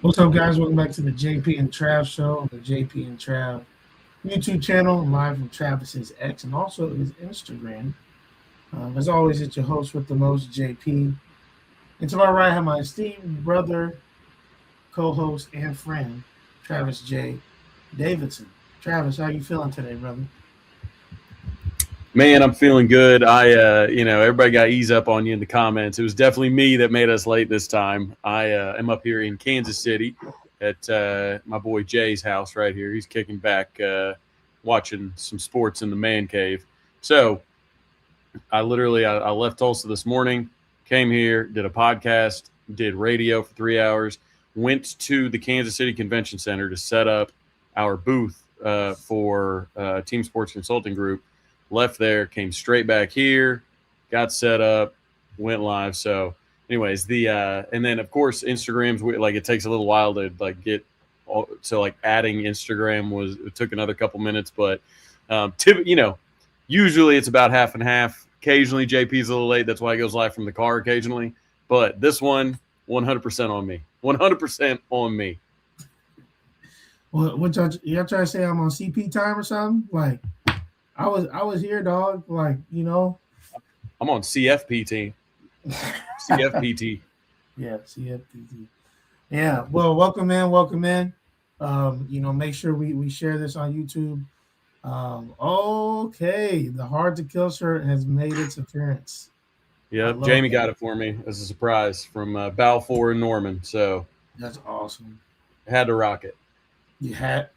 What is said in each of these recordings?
What's up, guys? Welcome back to the JP and Trav show on the JP and Trav YouTube channel, live from Travis's X and also his Instagram. As always, it's your host with the most, JP. And to my right, I have my esteemed brother, co-host, and friend, Travis J. Davidson. Travis, how you feeling today, brother? Man, I'm feeling good. Everybody got ease up on you in the comments. It was definitely me that made us late this time. I am up here in Kansas City at my boy Jay's house right here. He's kicking back, watching some sports in the man cave. So I left Tulsa this morning, came here, did a podcast, did radio for 3 hours, went to the Kansas City Convention Center to set up our booth for Team Sports Consulting Group. Left there, came straight back here, got set up, went live. So, anyways, and then of course Instagram's like it takes a little while to get adding Instagram it took another couple minutes, but usually it's about half and half. Occasionally JP's a little late, that's why he goes live from the car occasionally. But this one, 100% on me. 100% on me. What y'all trying to say? I'm on CP time or something? Like, I was here, dog. Like, I'm on CFPT. CFPT. Yeah, CFPT. Yeah. Well, welcome in. Welcome in. Make sure we share this on YouTube. Okay, the Hard to Kill shirt has made its appearance. Yep, Jamie got it for me as a surprise from Balfour and Norman. So that's awesome. Had to rock it. You had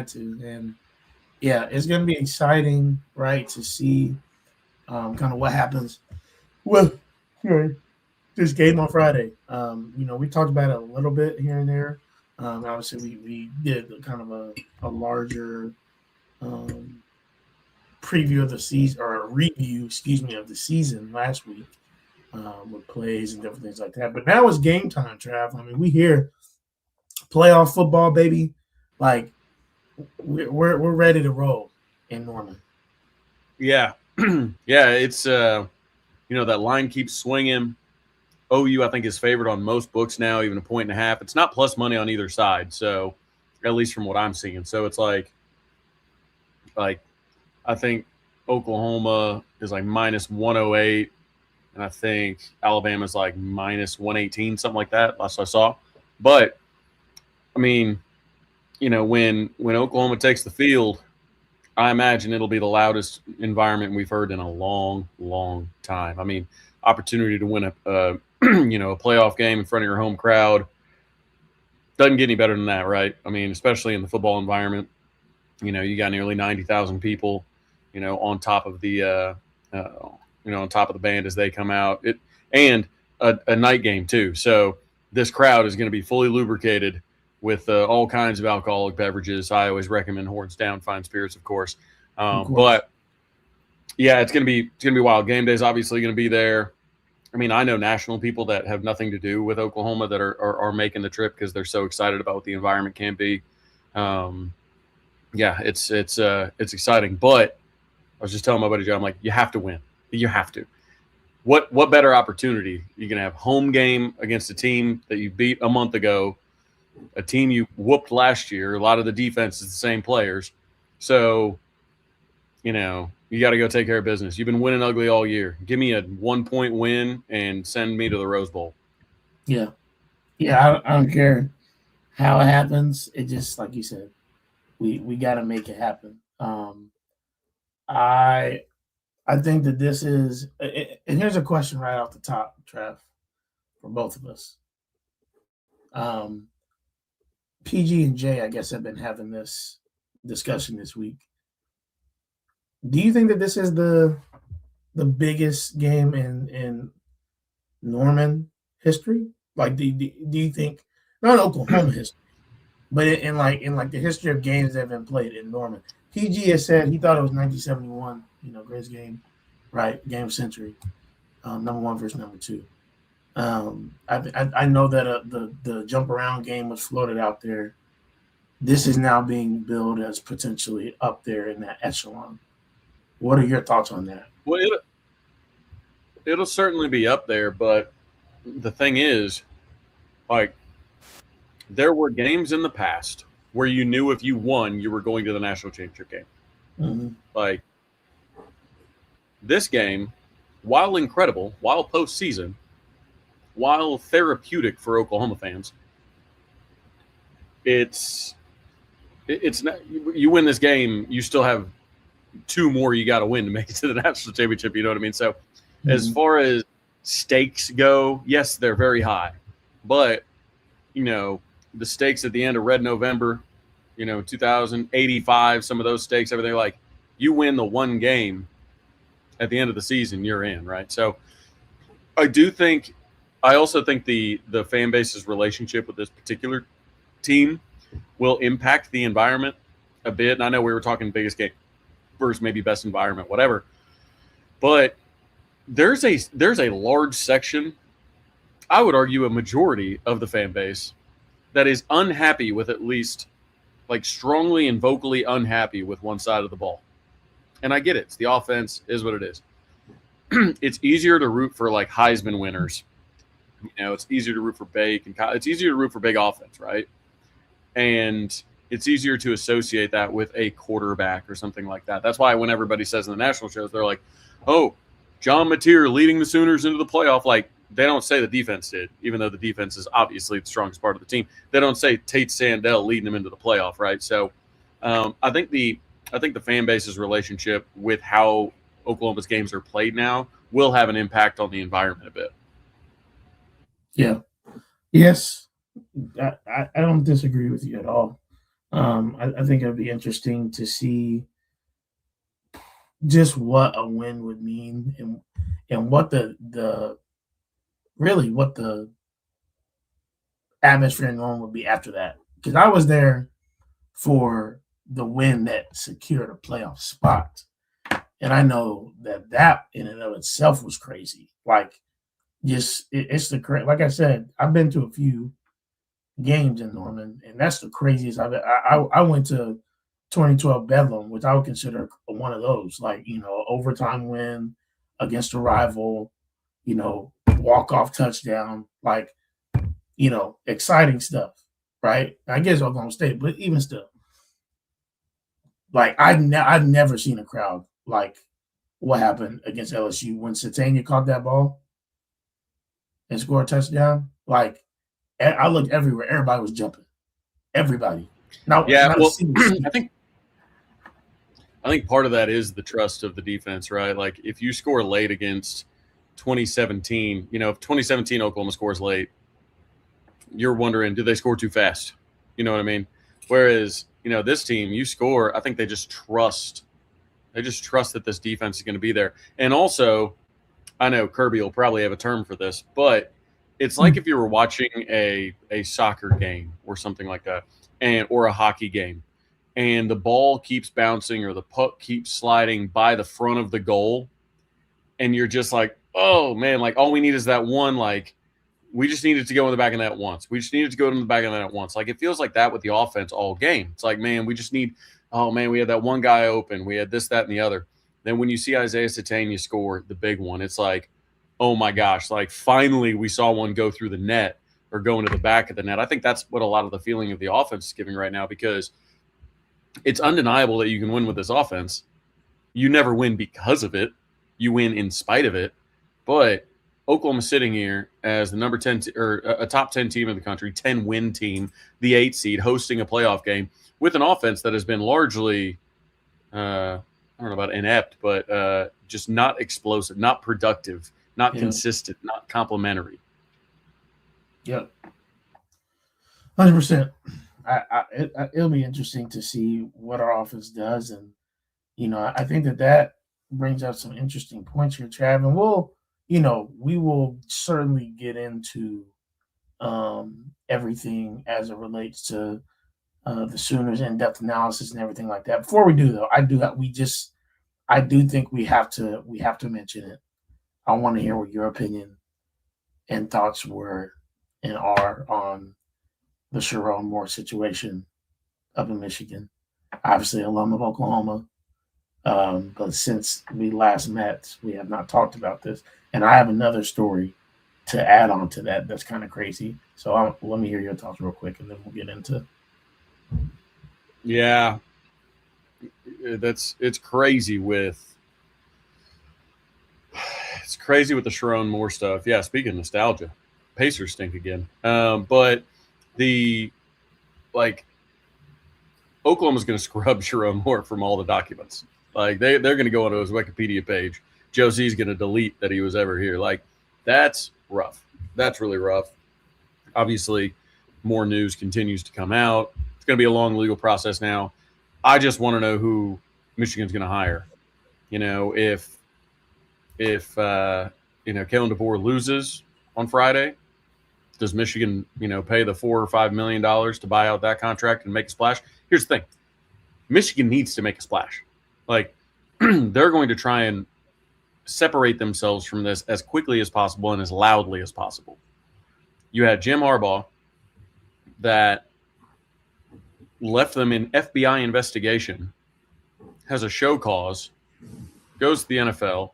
to, and yeah, it's gonna be exciting, right, to see kind of what happens with this game on Friday. We talked about it a little bit here and there. Obviously, we did kind of a larger preview of the season or a review, of the season last week with plays and different things like that. But now it's game time, Trav. I mean, we hear playoff football, baby. Like we're ready to roll in Norman. Yeah, yeah. It's that line keeps swinging. OU, I think, is favored on most books now, even 1.5. It's not plus money on either side, so at least from what I'm seeing. So it's like I think Oklahoma is like minus 108, and I think Alabama's like minus 118, something like that. Last I saw, but I mean, when Oklahoma takes the field, I imagine it'll be the loudest environment we've heard in a long, long time. I mean, opportunity to win a a playoff game in front of your home crowd doesn't get any better than that, right? I mean, especially in the football environment, you got nearly 90,000 people, on top of the on top of the band as they come out. And a night game too. So this crowd is going to be fully lubricated with all kinds of alcoholic beverages. I always recommend Horns Down Fine Spirits, of course. But yeah, it's gonna be wild. Game day is obviously going to be there. I mean, I know national people that have nothing to do with Oklahoma that are making the trip because they're so excited about what the environment can be. Yeah, it's exciting. But I was just telling my buddy John, I'm like, you have to win. You have to. What better opportunity? You're gonna have home game against a team that you beat a month ago, a team you whooped last year. A lot of the defense is the same players, so you got to go take care of business. You've been winning ugly all year. Give me a 1-point win and send me to the Rose Bowl. Yeah. I don't care how it happens. It just, like you said, we got to make it happen. I think that this is, and here's a question right off the top, Trev, for both of us. PG and J, I guess, have been having this discussion this week. Do you think that this is the biggest game in Norman history? Like, do you think, not Oklahoma history, but in the history of games that have been played in Norman? PG has said he thought it was 1971, greatest game, right? Game of century, number one versus number two. I know that the jump around game was floated out there. This is now being billed as potentially up there in that echelon. What are your thoughts on that? Well, it'll certainly be up there, but the thing is, like, there were games in the past where you knew if you won, you were going to the national championship game. Mm-hmm. Like this game, while incredible, while postseason, while therapeutic for Oklahoma fans, it's not. You win this game, you still have two more you got to win to make it to the national championship. You know what I mean? So, as far as stakes go, yes, they're very high, but the stakes at the end of Red November, 2085, some of those stakes, everything, like you win the one game at the end of the season, you're in, right? So I also think the fan base's relationship with this particular team will impact the environment a bit. And I know we were talking biggest game versus maybe best environment, whatever, but there's a large section, I would argue a majority of the fan base, that is unhappy with, at least like strongly and vocally unhappy with one side of the ball. And I get it. It's the offense, is what it is. It's easier to root for like Heisman winners. It's easier to root for Bake, and it's easier to root for big offense, right? And it's easier to associate that with a quarterback or something like that. That's why when everybody says in the national shows, they're like, oh, John Mateer leading the Sooners into the playoff. Like, they don't say the defense did, even though the defense is obviously the strongest part of the team. They don't say Tate Sandell leading them into the playoff, right? So I think the fan base's relationship with how Oklahoma's games are played now will have an impact on the environment a bit. Yeah. Yes. I don't disagree with you at all. I think it'd be interesting to see just what a win would mean and what the atmosphere in Norman would be after that. Because I was there for the win that secured a playoff spot. And I know that in and of itself was crazy. Like, just it's like I said, I've been to a few games in Norman, and that's the craziest I went to 2012 Bedlam, which I would consider one of those, like, overtime win against a rival, walk-off touchdown, like, exciting stuff, right? I guess Oklahoma State, but even still, like, I've never seen a crowd like what happened against LSU when Satania caught that ball and scored a touchdown. Like, I looked everywhere. Everybody was jumping. Everybody. Not I think part of that is the trust of the defense, right? Like, if you score late against 2017, if 2017 Oklahoma scores late, you're wondering, did they score too fast? You know what I mean? Whereas, this team, you score, I think they just trust that this defense is going to be there. And also, I know Kirby will probably have a term for this, but it's like if you were watching a soccer game or something like that, or a hockey game, and the ball keeps bouncing or the puck keeps sliding by the front of the goal, and you're just like, oh man, like all we need is that one, like we just needed to go in the back of that once. We just needed to go in the back of that once. Like, it feels like that with the offense all game. It's like, man, we just need, oh man, we had that one guy open. We had this, that, and the other. Then when you see Isaiah Satania score the big one, it's like, oh my gosh, like finally we saw one go through the net or go into the back of the net. I think that's what a lot of the feeling of the offense is giving right now, because it's undeniable that you can win with this offense. You never win because of it. You win in spite of it. But Oklahoma's sitting here as the number 10 or a top 10 team in the country, 10-win team, the 8 seed, hosting a playoff game with an offense that has been largely, I don't know about inept, but just not explosive, not productive, not consistent, not complimentary. Yep. 100%. It'll be interesting to see what our offense does. And, I think that brings up some interesting points here, Trav. And we will certainly get into everything as it relates to the Sooners in-depth analysis and everything like that. Before we do, though, I do think we have to mention it. I want to hear what your opinion and thoughts were and are on the Sherrone Moore situation up in Michigan. Obviously, alum of Oklahoma. But since we last met, we have not talked about this. And I have another story to add on to that, that's kind of crazy. So let me hear your thoughts real quick, and then we'll get into. Yeah, it's crazy with the Sharon Moore stuff. Yeah, speaking of nostalgia, Pacers stink again. But the Oklahoma's going to scrub Sharon Moore from all the documents. Like they're going to go onto his Wikipedia page. Joe Z's going to delete that he was ever here. Like that's rough. That's really rough. Obviously, more news continues to come out. It's going to be a long legal process now. I just want to know who Michigan's going to hire. You know, if Kalen DeBoer loses on Friday, does Michigan, pay the $4 or $5 million to buy out that contract and make a splash? Here's the thing: Michigan needs to make a splash. Like they're going to try and separate themselves from this as quickly as possible and as loudly as possible. You had Jim Harbaugh that left them in FBI investigation, has a show cause, goes to the NFL,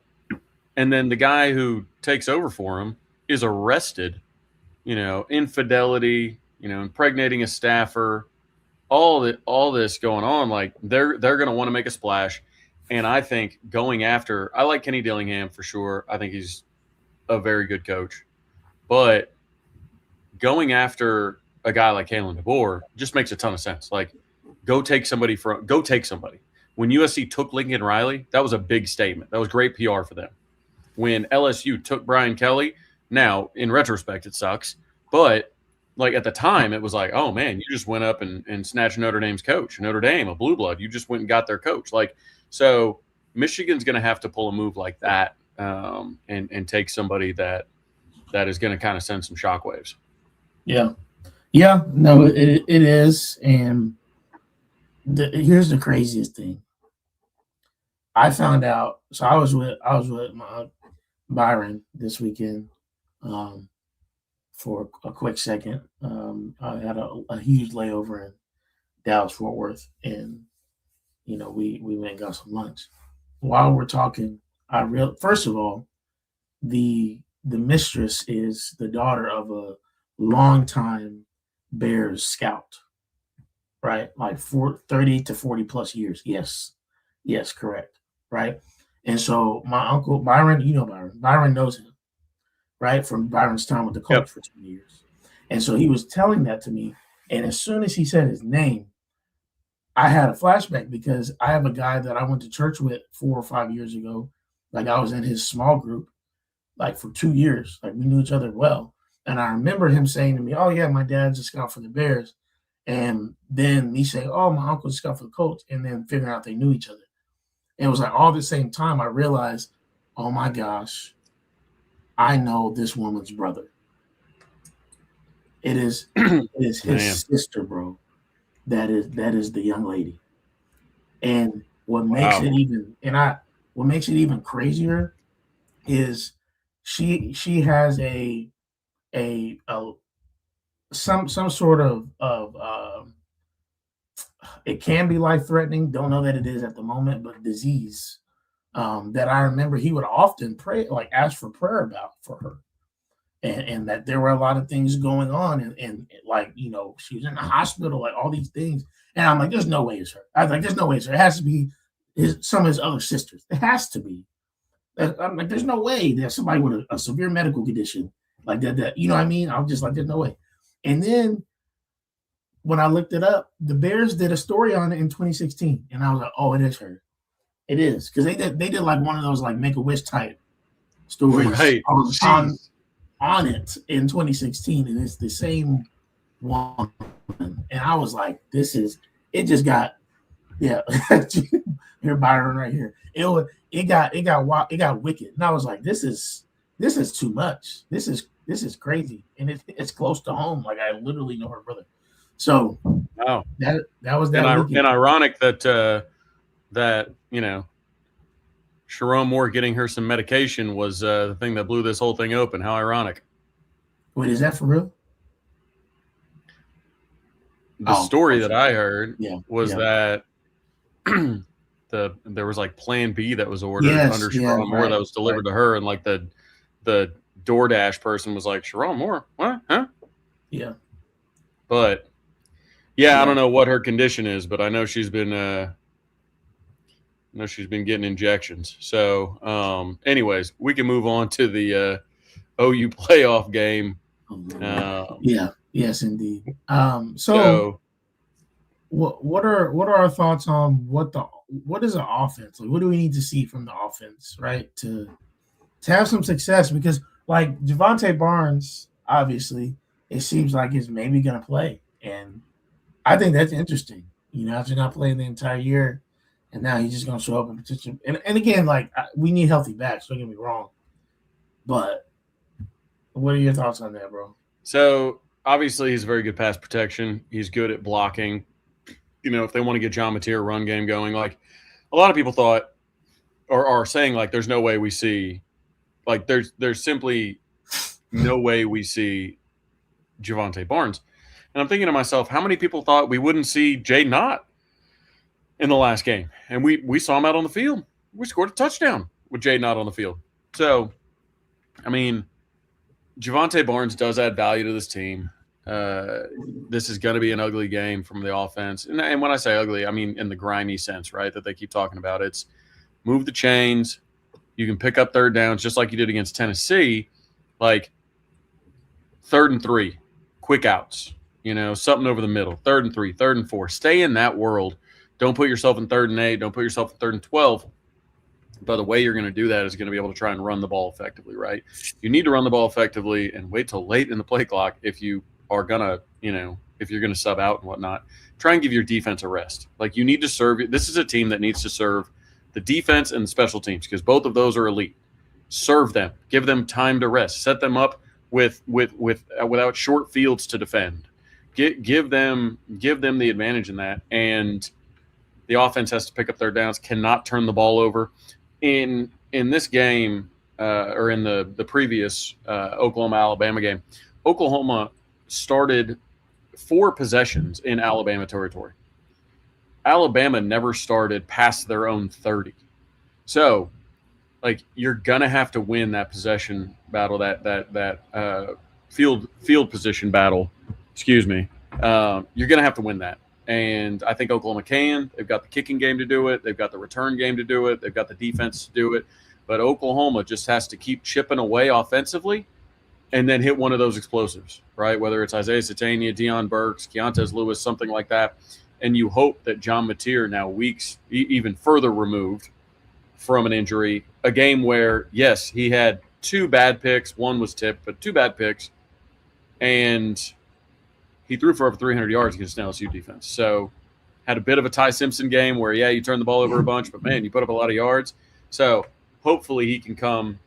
and then the guy who takes over for him is arrested, infidelity, impregnating a staffer, all this going on. Like they're going to want to make a splash. And I think I like Kenny Dillingham for sure. I think he's a very good coach, but going after a guy like Kalen DeBoer just makes a ton of sense. Like go take somebody. When USC took Lincoln Riley, that was a big statement. That was great PR for them. When LSU took Brian Kelly, now in retrospect, it sucks, but like at the time it was like, oh man, you just went up and snatched Notre Dame's coach, Notre Dame, a blue blood. You just went and got their coach. Like, so Michigan's going to have to pull a move like that and take somebody that is going to kind of send some shockwaves. Yeah. No, it is. And here's the craziest thing. I found out. So I was with my Byron this weekend for a quick second. I had a huge layover in Dallas Fort Worth, and we went and got some lunch. While we're talking, first of all, the mistress is the daughter of a longtime Bears scout, right? Like 30 to 40 plus years. Yes, correct, right? And so my uncle Byron, Byron knows him, right? From Byron's time with the Colts for 2 years. And so he was telling that to me. And as soon as he said his name, I had a flashback because I have a guy that I went to church with 4 or 5 years ago. Like I was in his small group, like for 2 years. Like we knew each other well. And I remember him saying to me, oh yeah, my dad's a scout for the Bears. And then me saying, oh, my uncle's a scout for the Colts. And then figuring out they knew each other. And it was like all at the same time I realized, oh my gosh, I know this woman's brother. It is his sister, bro. That is the young lady. And what makes it even crazier is she has some sort of it can be life threatening. Don't know that it is at the moment, but disease that I remember he would often pray, like ask for prayer about for her. And that there were a lot of things going on, and like she was in the hospital, like all these things, and I'm like, there's no way it's her. I was like, there's no way it's her. It has to be some of his other sisters. It has to be. I'm like, there's no way there's somebody with a severe medical condition like that. You know what I mean? I'm just like, there's no way. And then when I looked it up, the Bears did a story on it in 2016, and I was like, oh, it is her. It is, because they did like one of those like Make-A-Wish type stories, right? On it in 2016, and it's the same one. And I was like, it just got, yeah. Here, Byron, right here. It got wicked, and I was like, this is too much. This is crazy, and it's close to home. Like I literally know her brother. So wow, that was that. And ironic that Sharon Moore getting her some medication was the thing that blew this whole thing open. How ironic. Wait, is that for real? The story that I heard was that there was like Plan B that was ordered under Sharon Moore that was delivered to her, and like the DoorDash person was like, Sharon Moore, what? Huh? Yeah. But yeah, I don't know what her condition is, but I know she's been getting injections. So, anyways, we can move on to the OU playoff game. Yeah. Yes, indeed. So what are our thoughts on what is an offense? Like, what do we need to see from the offense, right, to have some success? Because like Javante Barnes, obviously, it seems like he's maybe going to play, and I think that's interesting. After not playing the entire year, and now he's just going to show up in potential. And again, like we need healthy backs. Don't get me wrong, but what are your thoughts on that, bro? So obviously, he's very good pass protection. He's good at blocking. If they want to get John Mateer run game going, like a lot of people thought or are saying, like there's no way we see, like there's simply no way we see Javante Barnes. And I'm thinking to myself, how many people thought we wouldn't see Jaydn Ott in the last game? And we saw him out on the field. We scored a touchdown with Jaydn Ott on the field. So, I mean, Javante Barnes does add value to this team. This is going to be an ugly game from the offense. And when I say ugly, I mean in the grimy sense, right, that they keep talking about. It's move the chains. You can pick up third downs just like you did against Tennessee, like 3rd and 3, quick outs, something over the middle, 3rd and 3, 3rd and 4. Stay in that world. Don't put yourself in 3rd and 8. Don't put yourself in 3rd and 12. But the way you're going to do that is going to be able to try and run the ball effectively, right? You need to run the ball effectively and wait till late in the play clock if you are going to, if you're going to sub out and whatnot. Try and give your defense a rest. Like you need to serve – this is a team that needs to serve the defense and the special teams because both of those are elite. Serve them. Give them time to rest. Set them up without short fields to defend. Give them the advantage in that. And the offense has to pick up third downs, cannot turn the ball over. In this game, or in the previous Oklahoma-Alabama game, Oklahoma started 4 possessions in Alabama territory. Alabama never started past their own 30. So, like, you're gonna have to win that possession battle, that field position battle. Excuse me. You're gonna have to win that. And I think Oklahoma can. They've got the kicking game to do it. They've got the return game to do it. They've got the defense to do it. But Oklahoma just has to keep chipping away offensively and then hit one of those explosives, right? Whether it's Isaiah Satania, Deion Burks, Keontez Lewis, something like that. And you hope that John Mateer, now weeks even further removed from an injury, a game where, yes, he had 2 bad picks. One was tipped, but 2 bad picks. And he threw for over 300 yards against an LSU defense. So had a bit of a Ty Simpson game where, yeah, you turned the ball over a bunch, but, man, you put up a lot of yards. So hopefully he can come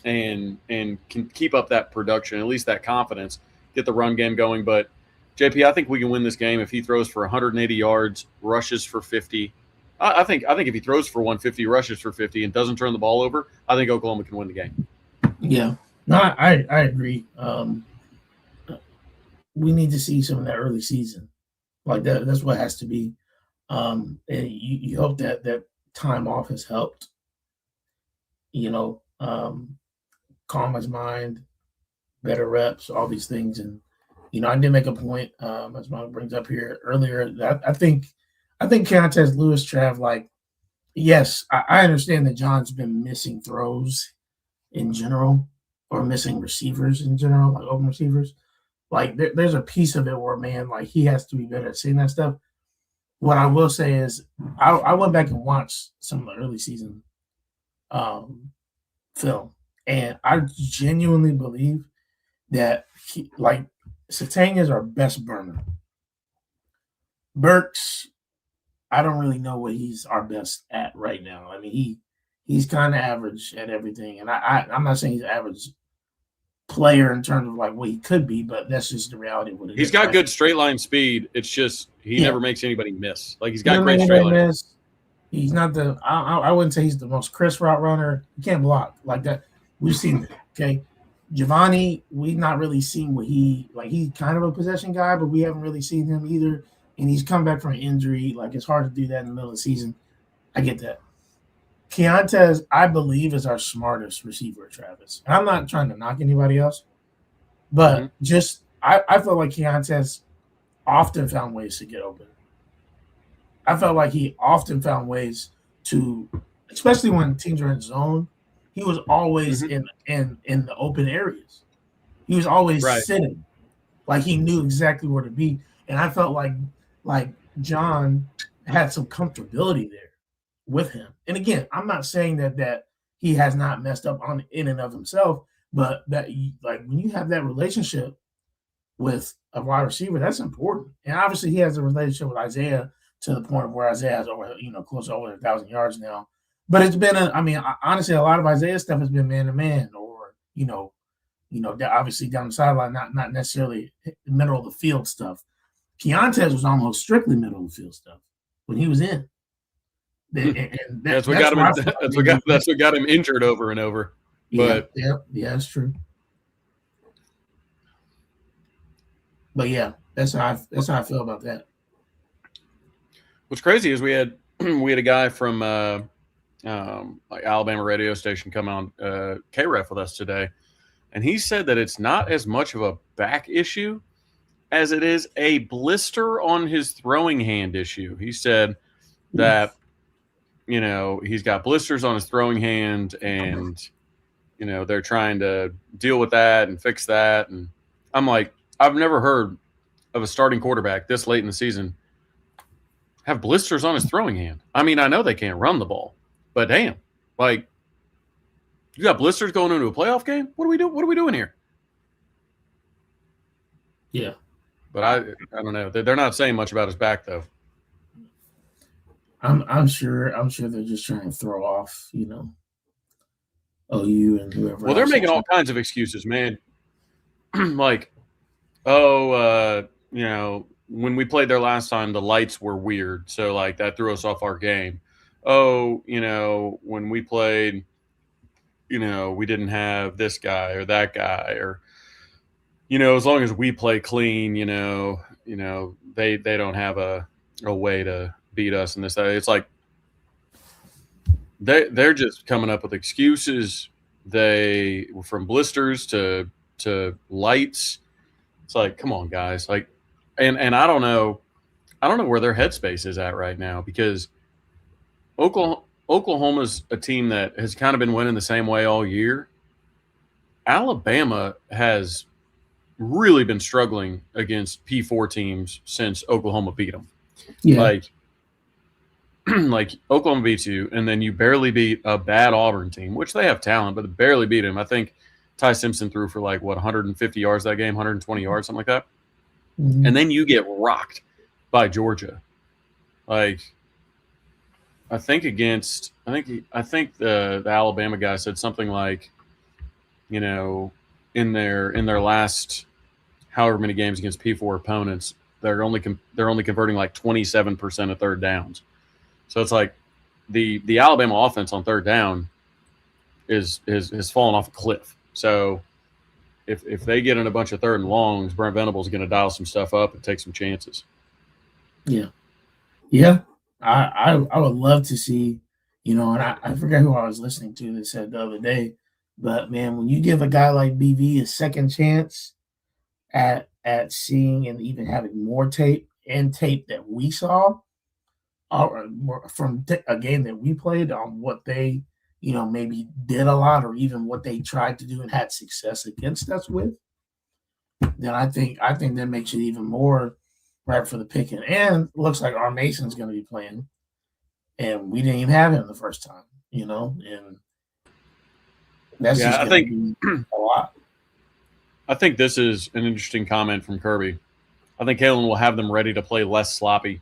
and can keep up that production, at least that confidence, get the run game going. But, JP, I think we can win this game if he throws for 180 yards, rushes for 50. I think if he throws for 150, rushes for 50, and doesn't turn the ball over, I think Oklahoma can win the game. Yeah. No, I agree. We need to see some of that early season. Like that's what has to be. And you hope that time off has helped, calm his mind, better reps, all these things. And, I did make a point, as Mike brings up here earlier, that I think Keontez Lewis, Trav, like, yes, I understand that John's been missing throws in general or missing receivers in general, like open receivers. Like there's a piece of it where, man, like he has to be better at seeing that stuff. What I will say is I went back and watched some of the early season film, and I genuinely believe that Satania is our best burner. Burks, I don't really know what he's our best at right now. I mean, he's kind of average at everything, and I'm not saying he's an average player in terms of like what he could be, but that's just the reality of what it is. He's got good straight line speed. It's just he never makes anybody miss. Like he's got great straight line. He's not the I wouldn't say he's the most crisp route runner. He can't block like that. We've seen that. Okay. Giovanni, we've not really seen what he's kind of a possession guy, but we haven't really seen him either. And he's come back from an injury. Like it's hard to do that in the middle of the season. I get that. Keontae, I believe, is our smartest receiver, Travis. And I'm not trying to knock anybody else, but just I feel like Keontae often found ways to get open. I felt like he often found ways to, especially when teams are in zone, he was always in the open areas. He was always sitting, like he knew exactly where to be. And I felt like John had some comfortability there with him. And again, I'm not saying that he has not messed up on in and of himself, but that like when you have that relationship with a wide receiver, that's important. And obviously, he has a relationship with Isaiah to the point where Isaiah has over close to over 1,000 yards now. But it's been honestly, a lot of Isaiah stuff has been man to man, or obviously down the sideline, not necessarily middle of the field stuff. Keontae was almost strictly middle of the field stuff when he was in. That's what got him injured over and over. But yeah, that's true. But yeah, that's how I feel about that. What's crazy is we had a guy from like Alabama radio station come on KREF with us today, and he said that it's not as much of a back issue as it is a blister on his throwing hand issue. He said that he's got blisters on his throwing hand, and they're trying to deal with that and fix that. And I'm like, I've never heard of a starting quarterback this late in the season have blisters on his throwing hand. I mean, I know they can't run the ball, but damn, like, you got blisters going into a playoff game? What are we doing here? Yeah. But I don't know. They're not saying much about his back though. I'm sure they're just trying to throw off, OU and whoever. Well, they're making all kinds of excuses, man. Like, when we played there last time, the lights were weird, so like that threw us off our game. When we played, we didn't have this guy or that guy, or as long as we play clean, they don't have a way to beat us in this. It's like they're just coming up with excuses. They from blisters to lights. It's like, come on, guys. Like, and I don't know where their headspace is at right now, because Oklahoma's a team that has kind of been winning the same way all year. Alabama has really been struggling against P4 teams since Oklahoma beat them. Yeah. Like Oklahoma beats you, and then you barely beat a bad Auburn team, which they have talent, but they barely beat him. I think Ty Simpson threw for 150 yards that game, 120 yards, something like that. Mm-hmm. And then you get rocked by Georgia. Like, I think the Alabama guy said something like, in their last however many games against P4 opponents, they're only converting 27% of third downs. So it's like the Alabama offense on third down is fallen off a cliff. So if they get in a bunch of third and longs, Brent Venables is going to dial some stuff up and take some chances. Yeah. Yeah. I would love to see, and I forget who I was listening to that said the other day, but man, when you give a guy like BV a second chance at seeing and even having more tape that we saw from a game that we played on what they, maybe did a lot, or even what they tried to do and had success against us with, then I think that makes it even more right for the picking. And looks like our Mason's going to be playing, and we didn't even have him the first time, and that's just I think a lot. I think this is an interesting comment from Kirby. I think Kalen will have them ready to play less sloppy.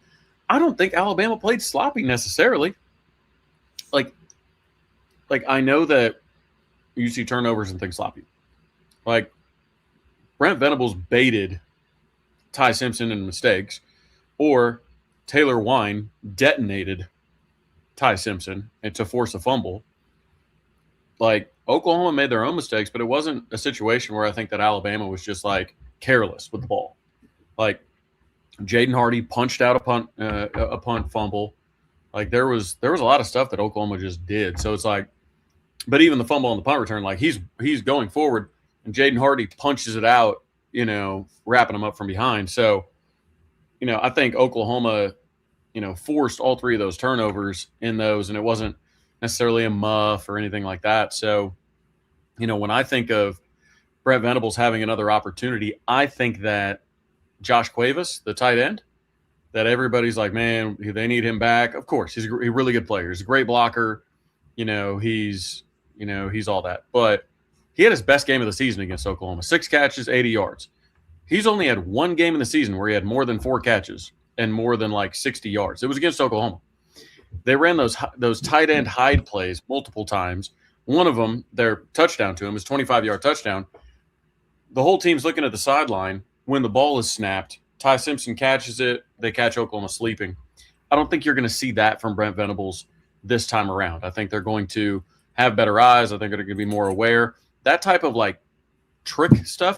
I don't think Alabama played sloppy necessarily. Like I know that you see turnovers and things sloppy. Like, Brent Venables baited Ty Simpson in mistakes, or Taylor Wine detonated Ty Simpson and to force a fumble. Like, Oklahoma made their own mistakes, but it wasn't a situation where I think that Alabama was just careless with the ball. Like, Jaden Hardy punched out a punt fumble. Like there was a lot of stuff that Oklahoma just did. So it's like, but even the fumble on the punt return, like he's going forward, and Jaden Hardy punches it out, wrapping him up from behind. So, I think Oklahoma, forced all three of those turnovers in those, and it wasn't necessarily a muff or anything like that. So, when I think of Brent Venables having another opportunity, I think that Josh Cuevas, the tight end, that everybody's like, man, they need him back. Of course, he's a really good player. He's a great blocker. He's all that. But he had his best game of the season against Oklahoma. 6 catches, 80 yards. He's only had one game in the season where he had more than 4 catches and more than 60 yards. It was against Oklahoma. They ran those tight end hide plays multiple times. One of them, their touchdown to him, is 25-yard touchdown. The whole team's looking at the sideline when the ball is snapped. Ty Simpson catches it. They catch Oklahoma sleeping. I don't think you're going to see that from Brent Venables this time around. I think they're going to have better eyes. I think they're going to be more aware. That type of trick stuff,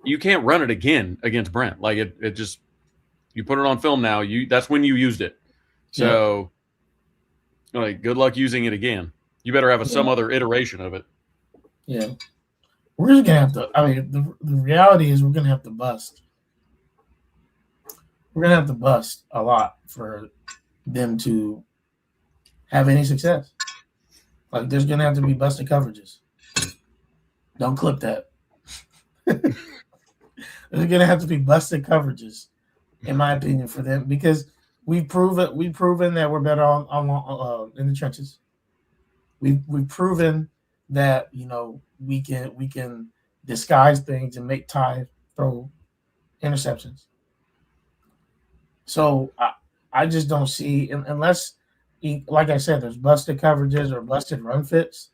you can't run it again against Brent. It just, you put it on film now. That's when you used it. So, good luck using it again. You better have some other iteration of it. Yeah. We're just going to have to, the reality is we're going to have to bust. We're going to have to bust a lot for them to have any success. There's going to have to be busted coverages. Don't clip that. There's going to have to be busted coverages, in my opinion, for them, because we've proven that we're better on in the trenches. We've proven that we can disguise things and make Ty throw interceptions. So I just don't see, unless, like I said, there's busted coverages or busted run fits.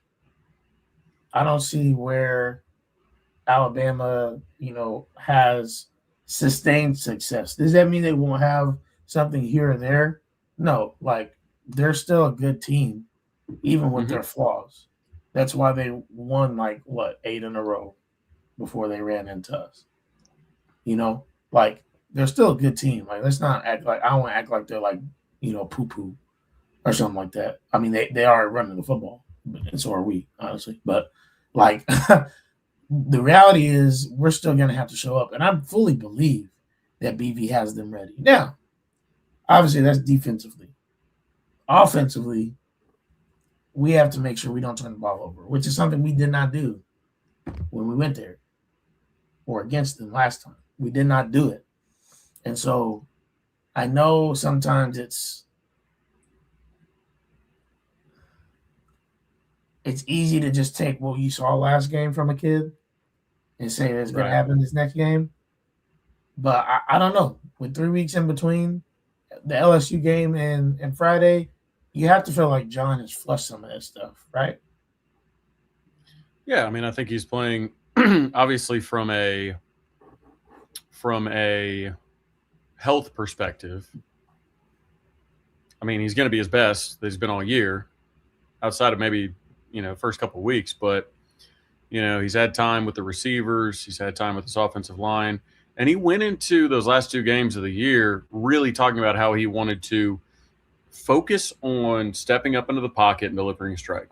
I don't see where Alabama, has sustained success. Does that mean they won't have something here or there? No, they're still a good team, even with their flaws. That's why they won 8 in a row before they ran into us. They're still a good team. Let's not act I don't want to act like they're poo-poo or something like that. I mean, they are running the football, and so are we, honestly. But the reality is we're still going to have to show up, and I fully believe that BV has them ready. Now, obviously, that's defensively. Offensively, we have to make sure we don't turn the ball over, which is something we did not do when we went there or against them last time. We did not do it. And so I know sometimes it's easy to just take what you saw last game from a kid and say that's going to happen this next game. But I don't know. With 3 weeks in between the LSU game and Friday, you have to feel like John has flushed some of that stuff, right? Yeah, I think he's playing obviously from a health perspective. He's going to be his best that he's been all year, outside of maybe first couple of weeks. But he's had time with the receivers, he's had time with his offensive line, and he went into those last 2 games of the year really talking about how he wanted to focus on stepping up into the pocket and delivering a strike.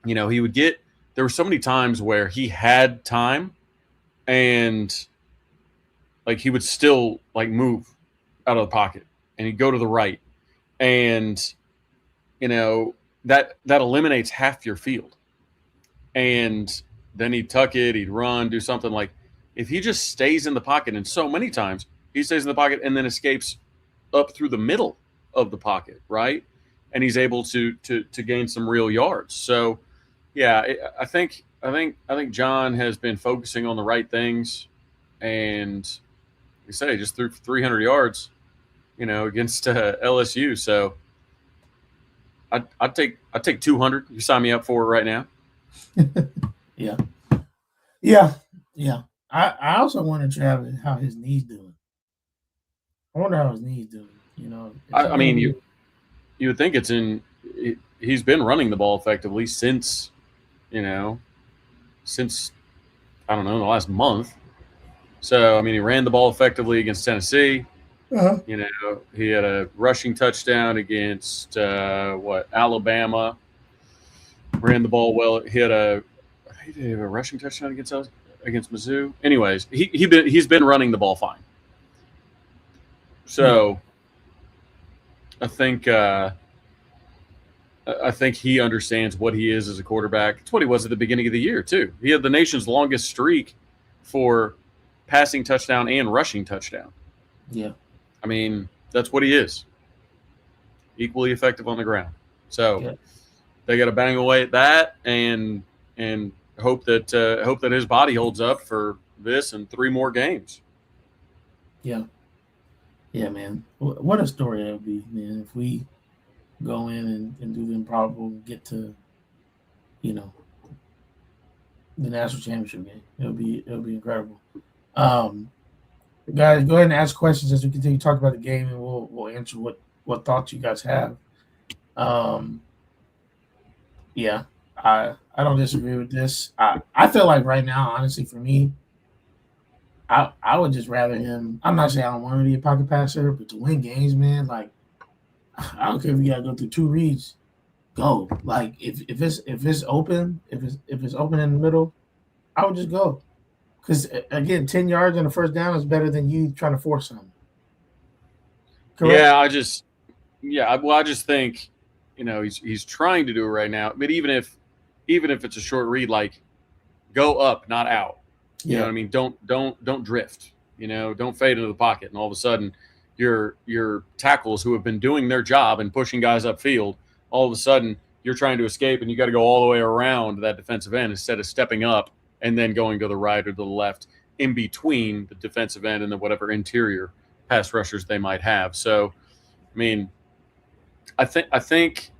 He would get, there were so many times where he had time and he would still move out of the pocket and he'd go to the right. And, that eliminates half your field. And then he'd tuck it, he'd run, do something. If he just stays in the pocket, and so many times he stays in the pocket and then escapes up through the middle of the pocket, right? And he's able to gain some real yards. So, yeah, I think John has been focusing on the right things, and you say just threw 300 yards, against LSU. So I'd take 200. You sign me up for it right now. Yeah. I also wonder, Travis, how his knee's doing. I wonder how his knee's doing. You would think he's been running the ball effectively since I don't know, the last month. So, he ran the ball effectively against Tennessee. Uh-huh. You know, he had a rushing touchdown against Alabama. Ran the ball well. He had a rushing touchdown against Mizzou. Anyways, he's been running the ball fine. So I think he understands what he is as a quarterback. It's what he was at the beginning of the year too. He had the nation's longest streak for passing touchdown and rushing touchdown. Yeah. I mean, that's what he is. Equally effective on the ground. So they got to bang away at that and hope that his body holds up for this and 3 more games. Yeah. Yeah, man. What a story that would be, man, if we go in and do the improbable and get to, you know, the national championship game. It'll be incredible. Guys, go ahead and ask questions as we continue to talk about the game, and we'll answer what thoughts you guys have. Yeah, I don't disagree with this. I feel like right now, honestly, for me, I would just rather him. I'm not saying I don't want him to be a pocket passer, but to win games, man, like I don't care if you gotta go through 2 reads, go. Like if it's open, if it's open in the middle, I would just go. Because again, 10 yards on the first down is better than you trying to force something. Correct? Yeah, I just think, you know, he's trying to do it right now. But even if it's a short read, like go up, not out. You know what I mean? Don't drift. You know, don't fade into the pocket, and all of a sudden, your tackles who have been doing their job and pushing guys upfield, all of a sudden you're trying to escape, and you got to go all the way around that defensive end instead of stepping up and then going to the right or to the left in between the defensive end and the whatever interior pass rushers they might have. So, I mean, I think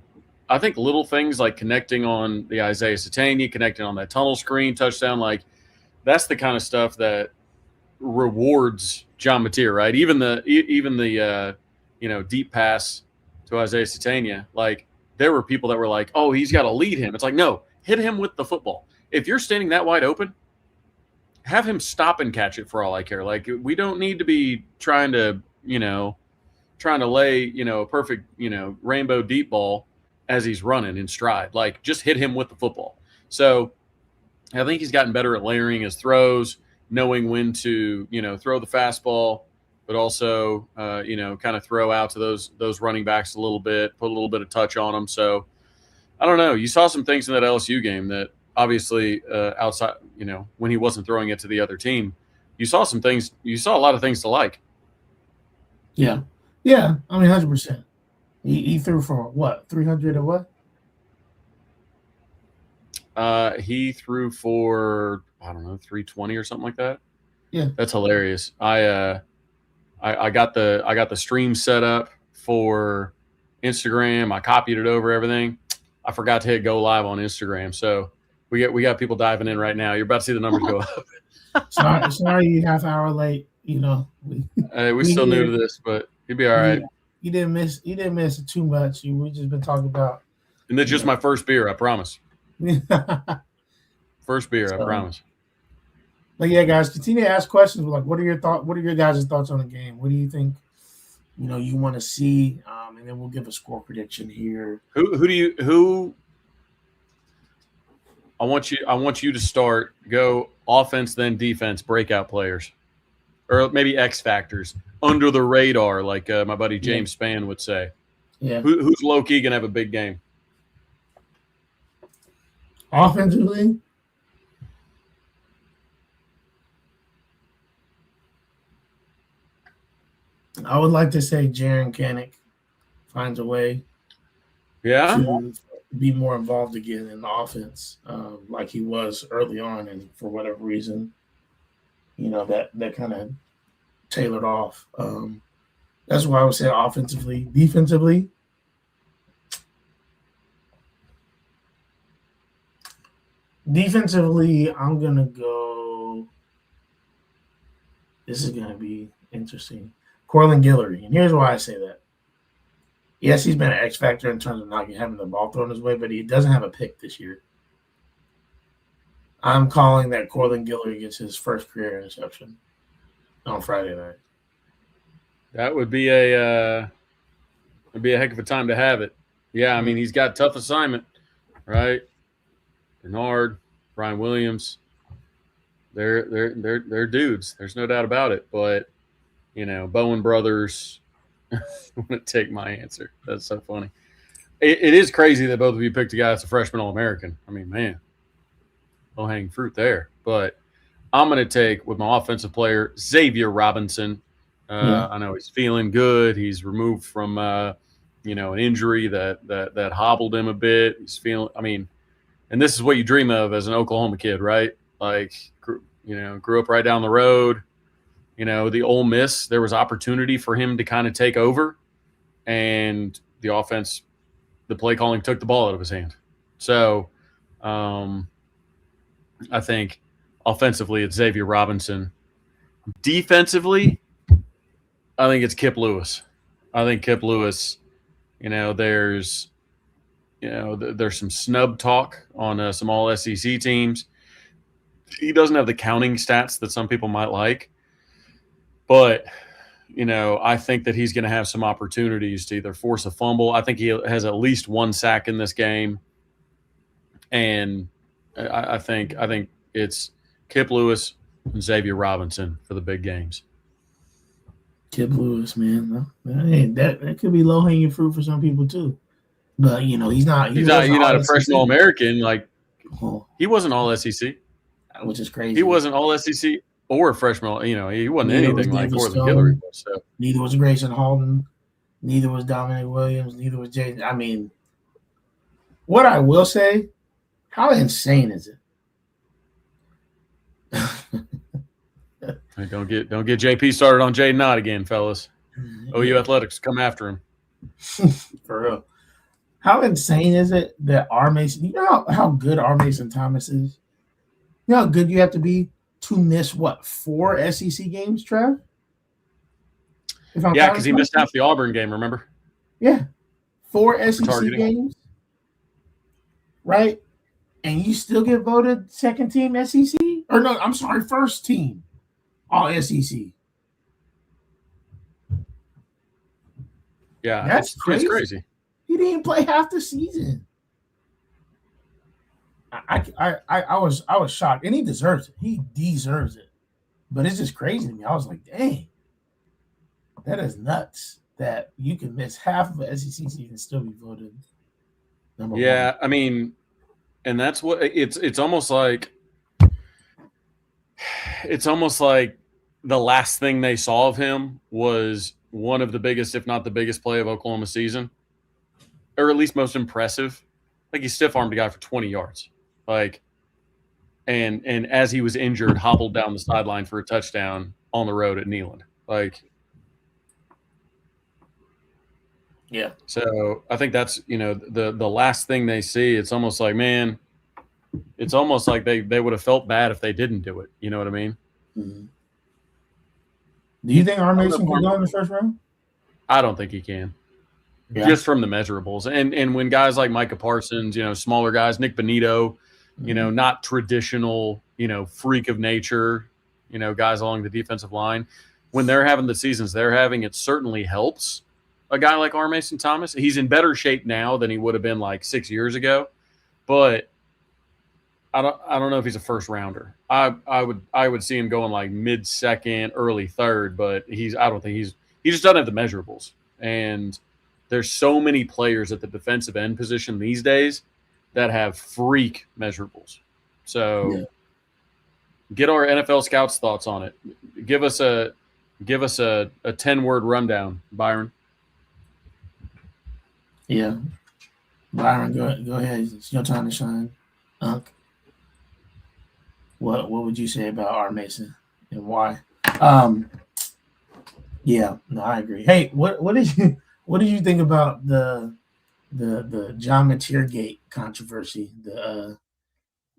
little things like connecting on the Isaiah Satania, connecting on that tunnel screen touchdown, like that's the kind of stuff that rewards John Mateer, right? Even the deep pass to Isaiah Satania, like there were people that were like, "Oh, he's got to lead him." It's like, no, hit him with the football. If you're standing that wide open, have him stop and catch it for all I care. Like we don't need to be trying to lay, a perfect, rainbow deep ball as he's running in stride. Like just hit him with the football. So I think he's gotten better at layering his throws, knowing when to, throw the fastball, but also, kind of throw out to those running backs a little bit, put a little bit of touch on them. So I don't know. You saw some things in that LSU game that obviously outside, when he wasn't throwing it to the other team, you saw some things. You saw a lot of things to like. Yeah. Yeah. I mean, 100%. He threw for what? 300 or what? He threw for, I don't know, 320 or something like that. Yeah. That's hilarious. I got the stream set up for Instagram. I copied it over everything. I forgot to hit go live on Instagram. So we got people diving in right now. You're about to see the numbers go up. Sorry, you half hour late. We still new to this, but you'd be all right. You didn't miss it too much. We just been talking about. And that's just my first beer, I promise. First beer, I promise. But yeah, guys, continue to ask questions. Like, what are your thoughts? What are your guys' thoughts on the game? What do you think? You want to see, and then we'll give a score prediction here. Who? I want you to start. Go offense, then defense. Breakout players, or maybe X factors under the radar, like my buddy James Spann would say. Yeah. Who's low key gonna have a big game? Offensively, I would like to say Jaren Kanak finds a way to be more involved again in the offense, like he was early on, and for whatever reason, that kind of tailored off. That's why I would say offensively. Defensively, I'm going to go – this is going to be interesting. Corlin Guillory. And here's why I say that. Yes, he's been an X factor in terms of not having the ball thrown his way, but he doesn't have a pick this year. I'm calling that Corlin Guillory gets his first career interception on Friday night. That would be a it'd be a heck of a time to have it. Yeah, I mean he's got a tough assignment, right? Bernard, Brian Williams, they're dudes. There's no doubt about it. But Bowen brothers want to take my answer. That's so funny. It is crazy that both of you picked a guy that's a freshman All-American. I mean, man, low-hanging fruit there. But I'm going to take, with my offensive player, Xavier Robinson. I know he's feeling good. He's removed from, an injury that hobbled him a bit. He's feeling, and this is what you dream of as an Oklahoma kid, right? Like, grew up right down the road. The Ole Miss, there was opportunity for him to kind of take over, and the offense, the play calling took the ball out of his hand. So I think offensively it's Xavier Robinson. Defensively, I think it's Kip Lewis. I think Kip Lewis, there's some snub talk on some all SEC teams. He doesn't have the counting stats that some people might like, but I think that he's going to have some opportunities to either force a fumble. I think he has at least one sack in this game, and I think it's Kip Lewis and Xavier Robinson for the big games. Kip Lewis, man, that could be low hanging fruit for some people too. But he's not. He's not a freshman All-American. Like he wasn't all SEC, which is crazy. He wasn't all SEC or freshman. He wasn't anything like Corbin Guillory was. So. Neither was Grayson Halton. Neither was Dominic Williams. Neither was Jaden. I mean, what I will say, how insane is it? Hey, don't get JP started on Jaden Knott again, fellas. OU Athletics, come after him. For real. How insane is it that R. Mason, how good R. Mason Thomas is? You know how good you have to be to miss, 4 SEC games, Trev? Yeah, because he missed half the Auburn game, remember? Yeah. 4 SEC games, right? And you still get voted second team SEC? Or no, I'm sorry, first team all SEC. Yeah, that's crazy. He didn't play half the season. I was shocked, and he deserves it. He deserves it. But it's just crazy to me. I was like, dang, that is nuts that you can miss half of the SEC season and still be voted number 1. I mean, and that's what it's almost like the last thing they saw of him was one of the biggest, if not the biggest play of Oklahoma's season, or at least most impressive. Like he stiff-armed a guy for 20 yards. Like, and as he was injured, hobbled down the sideline for a touchdown on the road at Neyland. Like, yeah. So I think that's the last thing they see. It's almost like, man, it's almost like they would have felt bad if they didn't do it. You know what I mean? Mm-hmm. Do you think R. Mason can go in the first round? I don't think he can. Yeah. Just from the measurables. And when guys like Micah Parsons, smaller guys, Nick Benito, not traditional, freak of nature, guys along the defensive line, when they're having the seasons they're having, it certainly helps a guy like R. Mason Thomas. He's in better shape now than he would have been like 6 years ago, but I don't know if he's a first rounder. I would see him going like mid-second, early third, but he just doesn't have the measurables. And there's so many players at the defensive end position these days that have freak measurables. So get our NFL scouts' thoughts on it. Give us a 10-word rundown, Byron. Yeah. Byron, go ahead. It's your time to shine. What would you say about R. Mason and why? Yeah, no, I agree. Hey, what did you think about the John Mateergate controversy? The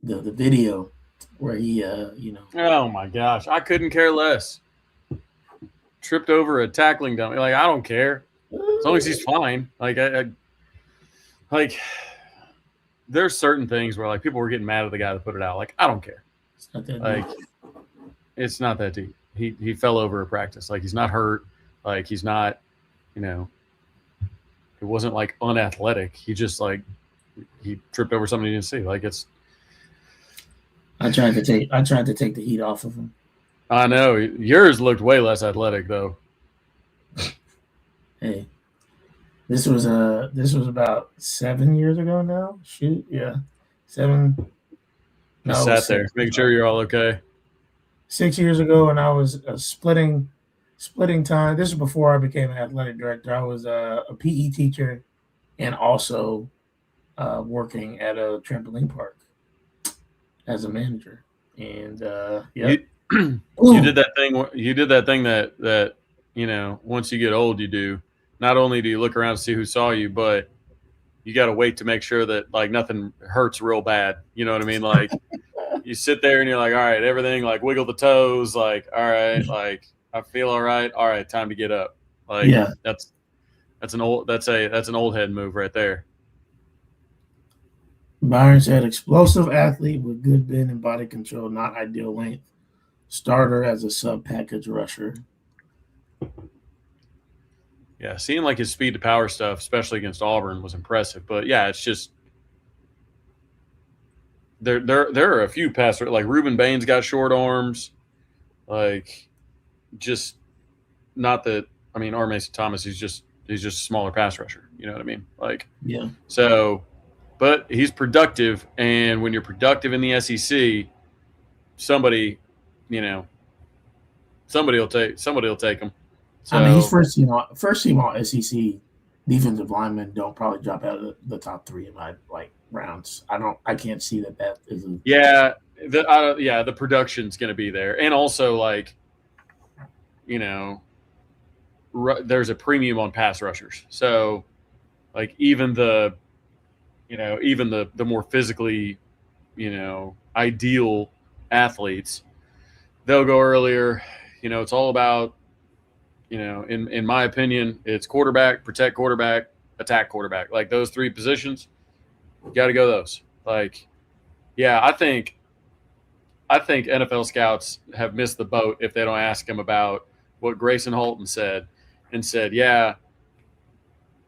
video where he Oh my gosh, I couldn't care less. Tripped over a tackling dummy. Like, I don't care as long as he's fine. Like like there's certain things where like people were getting mad at the guy that put it out. Like, I don't care. It's not that like deep. It's not that deep. He fell over at practice. Like, he's not hurt. Like he's not, you know, it wasn't like unathletic. He just like he tripped over something he didn't see. Like it's. I tried to take the heat off of him. I know yours looked way less athletic though. Hey, this was about 7 years ago now. Shoot, yeah, 7. Just sat there, making sure you're all okay. 6 years ago, and I was splitting time. This is before I became an athletic director. I was a PE teacher and also working at a trampoline park as a manager. And yeah, you did that thing. You did that thing that you know. Once you get old, you do. Not only do you look around to see who saw you, but you got to wait to make sure that like nothing hurts real bad. You know what I mean? Like you sit there and you're like, all right, everything like wiggle the toes. Like, all right, like I feel all right. All right, time to get up. Like yeah, that's an old head move right there. Byron said, explosive athlete with good bend and body control, not ideal length. Starter as a sub package rusher. Yeah, seeing like his speed to power stuff, especially against Auburn, was impressive. But yeah, it's just there are a few passers like Ruben Baines got short arms, like just not that. I mean, R. Mason Thomas, he's just a smaller pass rusher. You know what I mean? Like yeah. So, but he's productive, and when you're productive in the SEC, somebody will take him. So, I mean, he's first team all SEC defensive linemen don't probably drop out of the top 3 in my rounds. I can't see that is. The production's going to be there, and also there's a premium on pass rushers. So, like even the more physically, ideal athletes, they'll go earlier. It's all about. In my opinion, it's quarterback, protect quarterback, attack quarterback. Like those 3 positions, you got to go those. Like, yeah, I think NFL scouts have missed the boat if they don't ask him about what Grayson Holton said and said, yeah,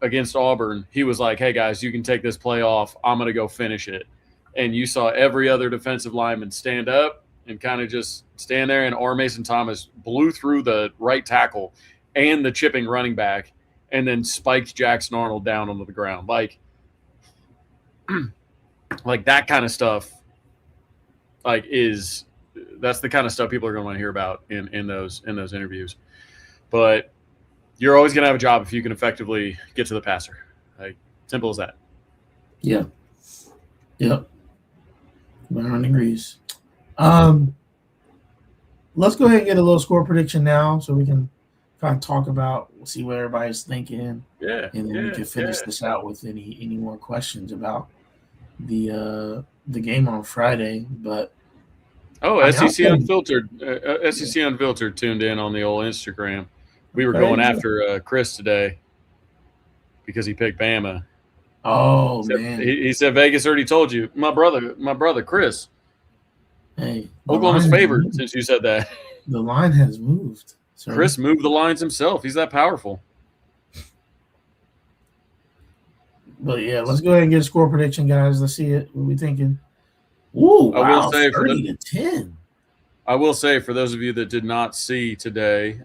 against Auburn, he was like, hey, guys, you can take this play off. I'm going to go finish it. And you saw every other defensive lineman stand up and kind of just stand there, and R. Mason Thomas blew through the right tackle and the chipping running back and then spiked Jackson Arnold down onto the ground. Like that kind of stuff, that's the kind of stuff people are going to want to hear about in those interviews. But you're always going to have a job if you can effectively get to the passer. Like, simple as that. Yeah. Yep. Byron agrees. Let's go ahead and get a little score prediction now so we can kind of talk about, see what everybody's thinking. Yeah. And then we can finish this out with any more questions about the game on Friday. But SEC Unfiltered. SEC Unfiltered tuned in on the old Instagram. We were going after Chris today because he picked Bama. Oh, man. He said Vegas already told you. My brother Chris. Hey, Oklahoma's favored since you said that. The line has moved. Sorry. Chris moved the lines himself. He's that powerful. But yeah, let's go ahead and get a score prediction, guys. Let's see it. What are we thinking? Ooh, wow, I will say 30-10. I will say for those of you that did not see today,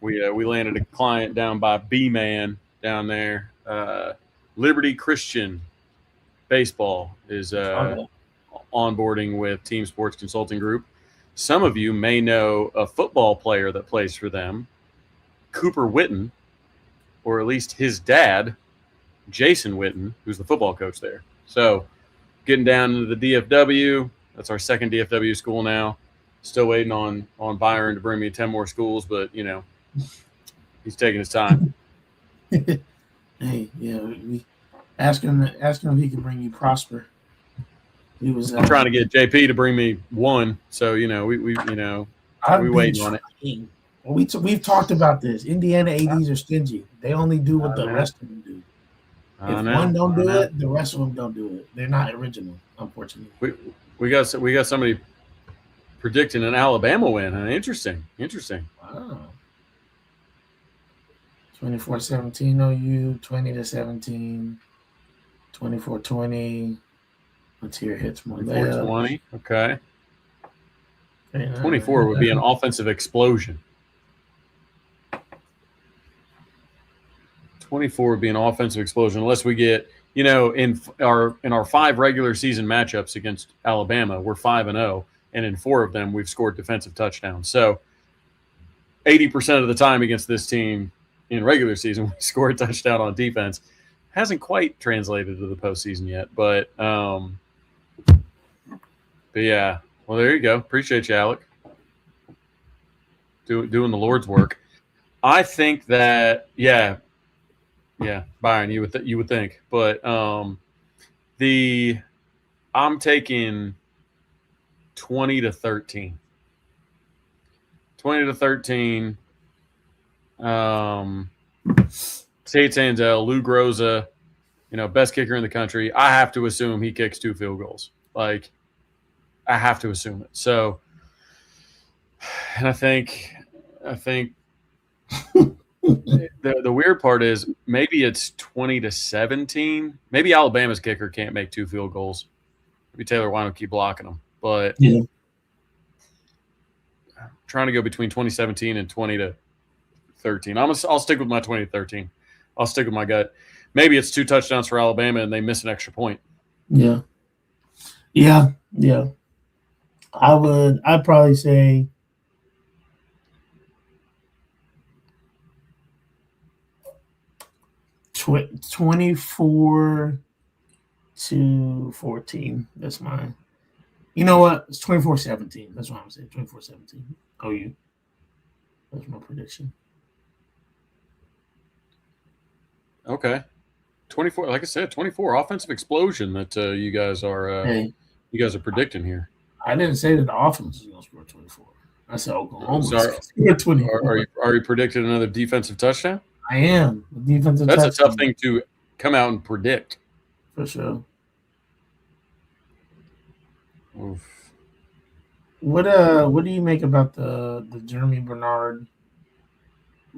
we landed a client down by B-Man down there. Liberty Christian Baseball is onboarding with Team Sports Consulting Group. Some of you may know a football player that plays for them, Cooper Witten, or at least his dad, Jason Witten, who's the football coach there. So getting down into the DFW. That's our second DFW school now. Still waiting on Byron to bring me 10 more schools, but, he's taking his time. Hey, yeah, we ask him if he can bring you Prosper. He was trying to get JP to bring me one, so we waiting on it. We've talked about this. Indiana ADs are stingy. They only do what the rest of them do. If one don't do it, the rest of them don't do it. They're not original, unfortunately. We got somebody predicting an Alabama win. Interesting. Wow. 24-17 OU, 20-17, 24-20. Let's hear hits more layups. 20. Okay. Okay, 24 would be an offensive explosion. 24 would be an offensive explosion unless we get, in our 5 regular season matchups against Alabama, we're 5-0, and in 4 of them we've scored defensive touchdowns. So 80% of the time against this team in regular season we score a touchdown on defense. Hasn't quite translated to the postseason yet, but yeah. Well, there you go. Appreciate you, Alec. Doing the Lord's work. I think that, yeah, Byron, you would think, but I'm taking 20-13. 20-13. Tate Sanzel, Lou Groza, best kicker in the country. I have to assume he kicks 2 field goals. Like, I have to assume it. So, and I think the weird part is maybe it's 20-17. Maybe Alabama's kicker can't make 2 field goals. Maybe Taylor Wine will keep blocking them. But yeah, I'm trying to go between 20-17 and 20-13. I'll stick with my 20-13. I'll stick with my gut. Maybe it's 2 touchdowns for Alabama and they miss an extra point. Yeah. I'd probably say 24-14. That's mine. You know what? It's 24-17. That's what I'm saying. 24-17. OU. That's my prediction. Okay. 24, like I said, 24 offensive explosion that you guys are predicting here. I didn't say that the offense is going to score 24. I said Oklahoma score 24. Are you predicting another defensive touchdown? I am. Defensive That's touchdown. a tough thing to come out and predict. For sure. Oof. What do you make about the Jeremy Bernard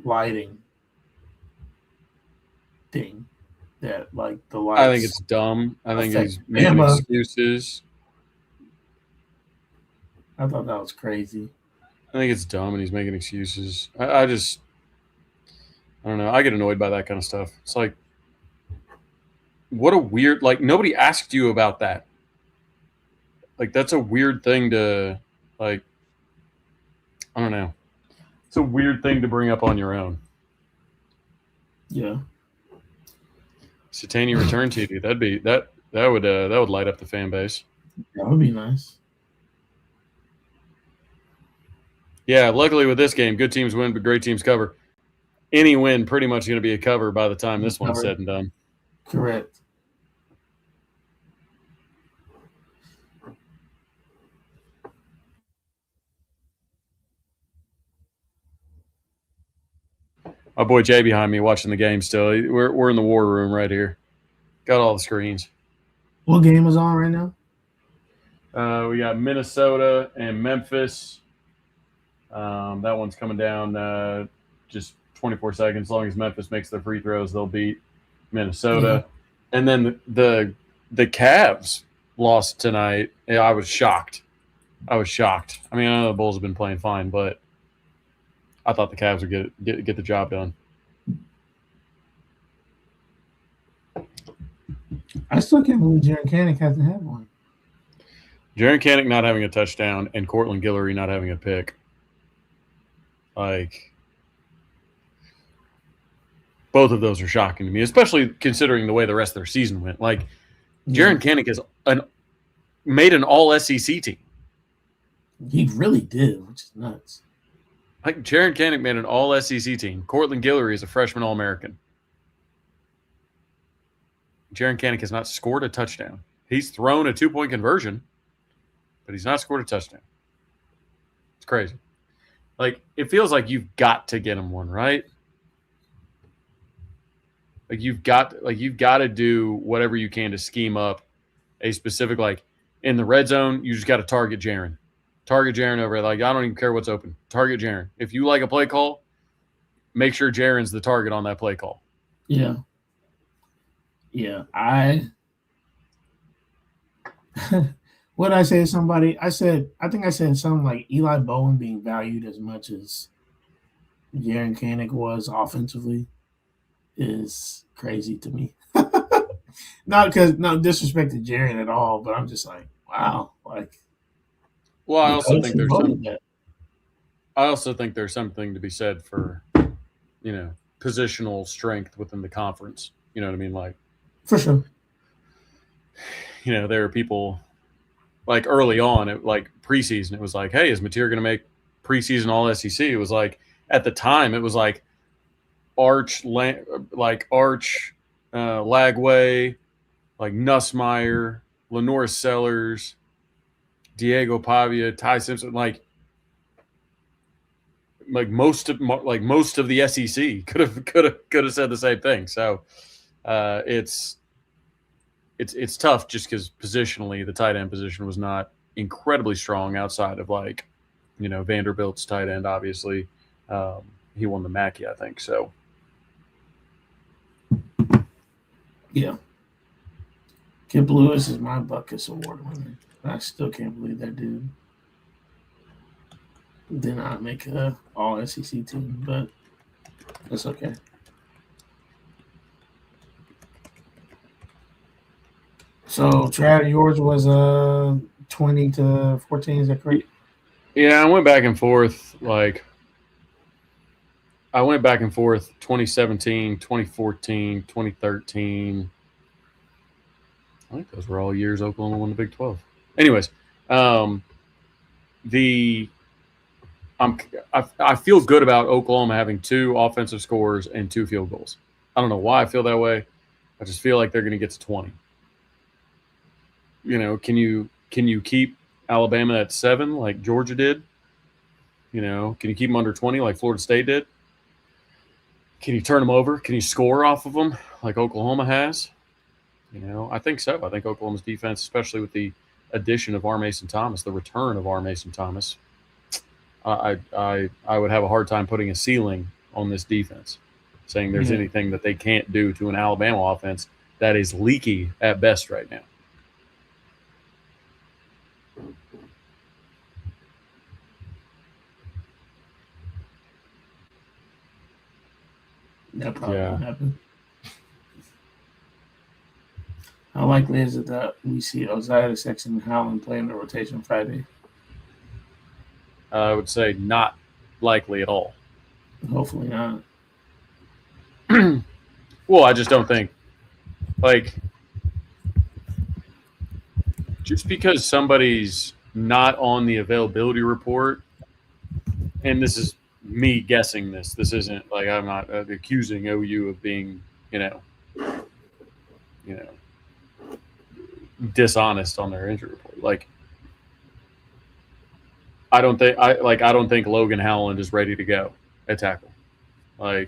lighting thing? That like the lights. I think it's dumb. I think he's making excuses. I thought that was crazy. I think it's dumb and he's making excuses. I don't know. I get annoyed by that kind of stuff. It's like, what a weird, like, nobody asked you about that. Like, that's a weird thing to, like, I don't know. It's a weird thing to bring up on your own. Yeah. Satani return TV. That would light up the fan base. That would be nice. Yeah, luckily with this game, good teams win, but great teams cover. Any win pretty much going to be a cover by the time this one's said and done. Correct. My boy Jay behind me watching the game still. We're in the war room right here. Got all the screens. What game is on right now? We got Minnesota and Memphis. That one's coming down just 24 seconds. As long as Memphis makes their free throws, they'll beat Minnesota. Yeah. And then the Cavs lost tonight. Yeah, I was shocked. I mean, I know the Bulls have been playing fine, but I thought the Cavs would get the job done. I still can't believe Jaren Kanak hasn't had one. Jaren Kanak not having a touchdown and Cortland Guillory not having a pick. Like, both of those are shocking to me, especially considering the way the rest of their season went. Like, Jaren Kanak is made an all-SEC team. He really did, which is nuts. Like, Jaren Kanak made an all-SEC team. Cortland Guillory is a freshman All-American. Jaren Kanak has not scored a touchdown. He's thrown a 2-point conversion, but he's not scored a touchdown. It's crazy. Like, it feels like you've got to get him one, right? Like, you've got to do whatever you can to scheme up a specific, like, in the red zone, you just got to target Jaren. Target Jaren over. Like, I don't even care what's open. Target Jaren. If you like a play call, make sure Jaren's the target on that play call. Yeah. Yeah. What did I say to somebody? I think I said something like Eli Bowen being valued as much as Jaren Kanak was offensively is crazy to me. Not because no disrespect to Jaren at all, but I'm just like, wow. Like, Well, I the also coach think there's voted that. I also think there's something to be said for, positional strength within the conference. You know what I mean? Like, For sure. there are people like early on, like preseason, it was like, hey, is Mateer going to make preseason All SEC? It was like at the time, it was like Arch, Lagway, like Nussmeyer, Lenore Sellers, Diego Pavia, Ty Simpson, like most of the SEC could have said the same thing. So it's tough just because positionally the tight end position was not incredibly strong outside of Vanderbilt's tight end. Obviously, he won the Mackey, I think. So Yeah. Kip Lewis is my Butkus Award winner. I still can't believe that dude did not make a All SEC team, but that's okay. So, Trav, yours was 20-14. Is that correct? yeah, I went back and forth. 2017, 2014, 2013. I think those were all years Oklahoma won the Big 12. Anyways, I feel good about Oklahoma having 2 offensive scores and 2 field goals. I don't know why I feel that way. I just feel like they're going to get to 20. Can you keep Alabama at 7 like Georgia did? Can you keep them under 20 like Florida State did? Can you turn them over? Can you score off of them like Oklahoma has? I think so. I think Oklahoma's defense, especially with the addition of R. Mason Thomas, the return of R. Mason Thomas, I would have a hard time putting a ceiling on this defense, saying there's anything that they can't do to an Alabama offense that is leaky at best right now. That probably won't happen. How likely is it that we see Osiris, Sexton, and Howland play in the rotation Friday? I would say not likely at all. Hopefully not. Well, I just don't think, just because somebody's not on the availability report, and this is me guessing this isn't I'm not accusing OU of being, dishonest on their injury report. I don't think Logan Howland is ready to go at tackle. I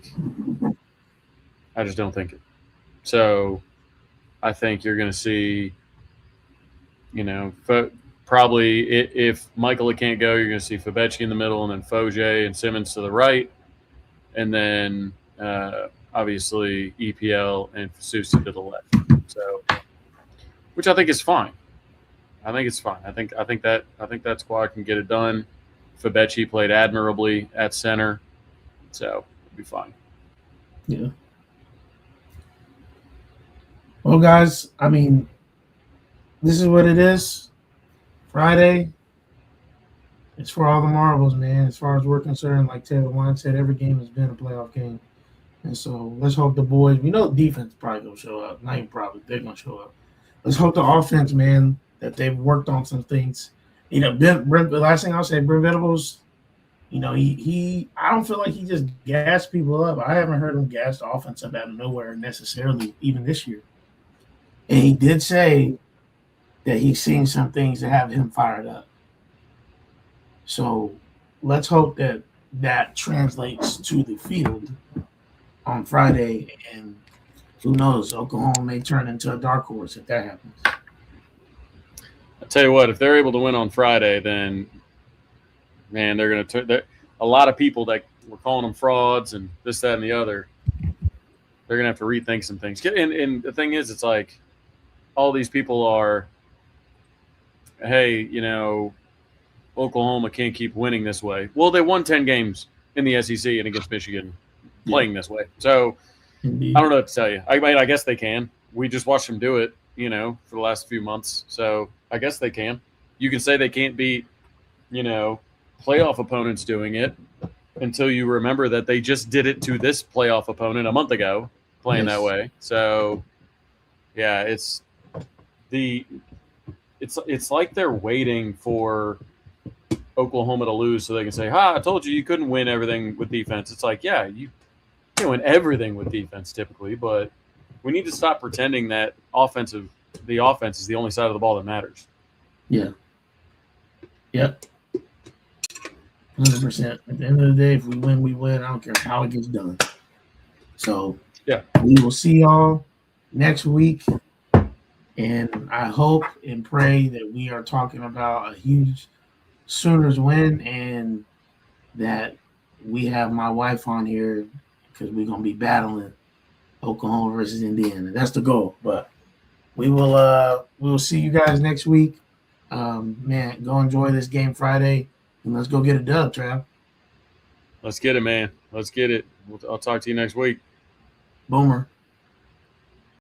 just don't think it. So I think you're going to see, probably if Michael can't go, you're going to see Fabetsky in the middle, and then Foje and Simmons to the right, and then obviously EPL and Fasusi to the left. So, which I think is fine. I think it's fine. I think that squad can get it done. Fabetsky played admirably at center, so it'll be fine. Yeah. Well, guys, I mean, this is what it is. Friday. It's for all the marbles, man. As far as we're concerned, like Taylor Wine said, every game has been a playoff game. And so let's hope the boys, we know defense probably going to show up. Not even probably, they're going to show up. Let's hope the offense, man, that they've worked on some things. The last thing I'll say, Brent Venables, he I don't feel like he just gassed people up. I haven't heard him gas the offense up out of nowhere necessarily, even this year. And he did say that he's seen some things that have him fired up. So let's hope that translates to the field on Friday. And who knows, Oklahoma may turn into a dark horse if that happens. I'll tell you what, if they're able to win on Friday, then, man, they're going to – a lot of people that we're calling them frauds and this, that, and the other, they're gonna have to rethink some things. And the thing is, it's like all these people are, hey, Oklahoma can't keep winning this way. Well, they won 10 games in the SEC and against Michigan playing this way. So Indeed. I don't know what to tell you. I guess they can. We just watched them do it, for the last few months. So I guess they can. You can say they can't beat, playoff opponents doing it until you remember that they just did it to this playoff opponent a month ago playing that way. So, yeah, it's like they're waiting for Oklahoma to lose so they can say, I told you couldn't win everything with defense. It's like, yeah, you can win everything with defense typically, but we need to stop pretending that the offense is the only side of the ball that matters. Yeah. Yep. 100%. At the end of the day, if we win, we win. I don't care how it gets done. So, yeah, we will see y'all next week. And I hope and pray that we are talking about a huge Sooners win and that we have my wife on here because we're going to be battling Oklahoma versus Indiana. That's the goal. But we will see you guys next week. Man, go enjoy this game Friday, and let's go get a dub, Trav. Let's get it, man. Let's get it. I'll talk to you next week. Boomer.